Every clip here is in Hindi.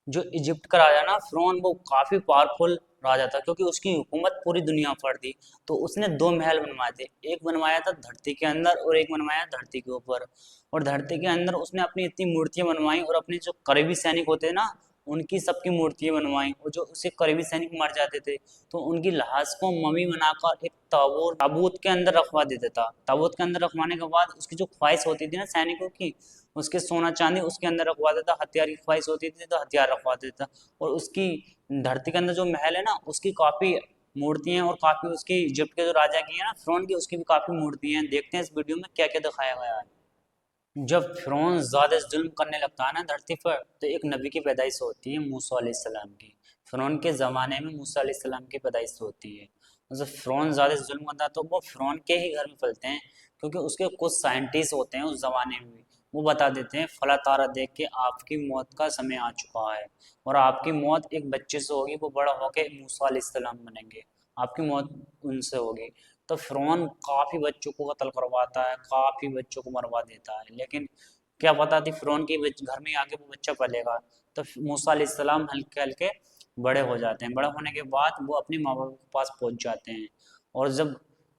जो इजिप्ट का राजा ना फिरौन, वो काफी पावरफुल राजा था क्योंकि उसकी हुकूमत पूरी दुनिया पर थी। तो उसने दो महल बनवाए थे, एक बनवाया था धरती के अंदर और एक बनवाया धरती के ऊपर। और धरती के अंदर उसने अपनी इतनी मूर्तियां बनवाई और अपने जो करीबी सैनिक होते हैं ना, उनकी सबकी मूर्तियां बनवाई। और जो उससे करीबी सैनिक मर जाते थे तो उनकी लाश को मम्मी बनाकर एक ताबूत के अंदर रखवा देता था। ताबूत के अंदर रखवाने के बाद उसकी जो ख्वाहिश होती थी ना सैनिकों की, उसके सोना चांदी उसके अंदर रखवा देता। हथियार की ख्वाहिश होती थी तो हथियार रखवा देता। और उसकी धरती के अंदर जो महल है ना, उसकी काफी मूर्तियां और काफी उसकी इजिप्ट के जो राजा की है ना फिरौन की, उसकी भी काफी मूर्तियां हैं। देखते हैं इस वीडियो में क्या क्या दिखाया गया है। जब फिरौन ज्यादा जुल्म करने लगता है ना धरती पर, तो एक नबी की पैदाइश होती है, मूसा अलैहिस्सलाम की। फिरौन के ज़माने में मूसा अलैहिस्सलाम की पैदाइश होती है। और जब फिरौन ज़्यादा जुल्म करता है तो वो फिरौन के ही घर में पलते हैं, क्योंकि उसके कुछ साइंटिस्ट होते हैं उस ज़माने में भी। वो बता देते हैं फला तारा देख के आपकी मौत का समय आ चुका है, और आपकी मौत एक बच्चे से होगी, वो बड़ा होकर मूसा अलैहिस्सलाम बनेंगे, आपकी मौत उनसे होगी। तो फिरौन काफी बच्चों को कत्ल करवाता है, काफी बच्चों को मरवा देता है। लेकिन क्या पता थी फिरौन के घर में आके वो बच्चा पलेगा। तो मूसा अलैहिस्सलाम हल्के हल्के बड़े हो जाते हैं। बड़े होने के बाद वो अपने माँ बाप के पास पहुंच जाते हैं। और जब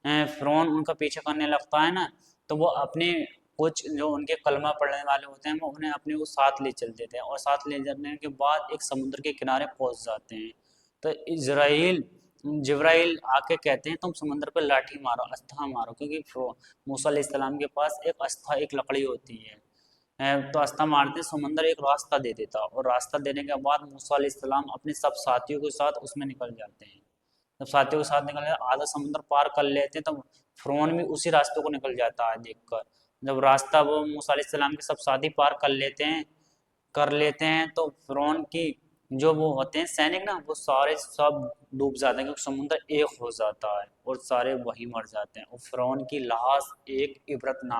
फिरौन उनका पीछा करने लगता है ना, तो वो अपने कुछ जो उनके कलमा पढ़ने वाले होते हैं वो उन्हें अपने को साथ ले चल देते हैं। और साथ ले जाने के बाद एक समुद्र के किनारे पहुंच जाते हैं। तो इजराइल जिब्राइल आके कहते हैं तुम समुद्र पे लाठी मारो, अस्था मारो, क्योंकि मूसा अलैहिस्सलाम के पास एक अस्था, एक लकड़ी होती है। तो अस्था मारते समुद्र एक रास्ता दे देता, और रास्ता देने के बाद मूसा अलैहिस्सलाम अपने सब साथियों के साथ उसमें निकल जाते हैं। जब साथियों के साथ निकल जाते आधा समुद्र पार कर लेते हैं, तब फिरौन भी उसी रास्ते को निकल जाता है देखकर। जब रास्ता वो मूसा अलैहिस्सलाम के सब साथी पार कर लेते हैं तो फिरौन की जो वो होते हैं सैनिक ना, वो सारे सब डूब जाते हैं, क्योंकि समुद्र एक हो जाता है और सारे वही मर जाते हैं। और फिरौन की लाश एक इबरतनाक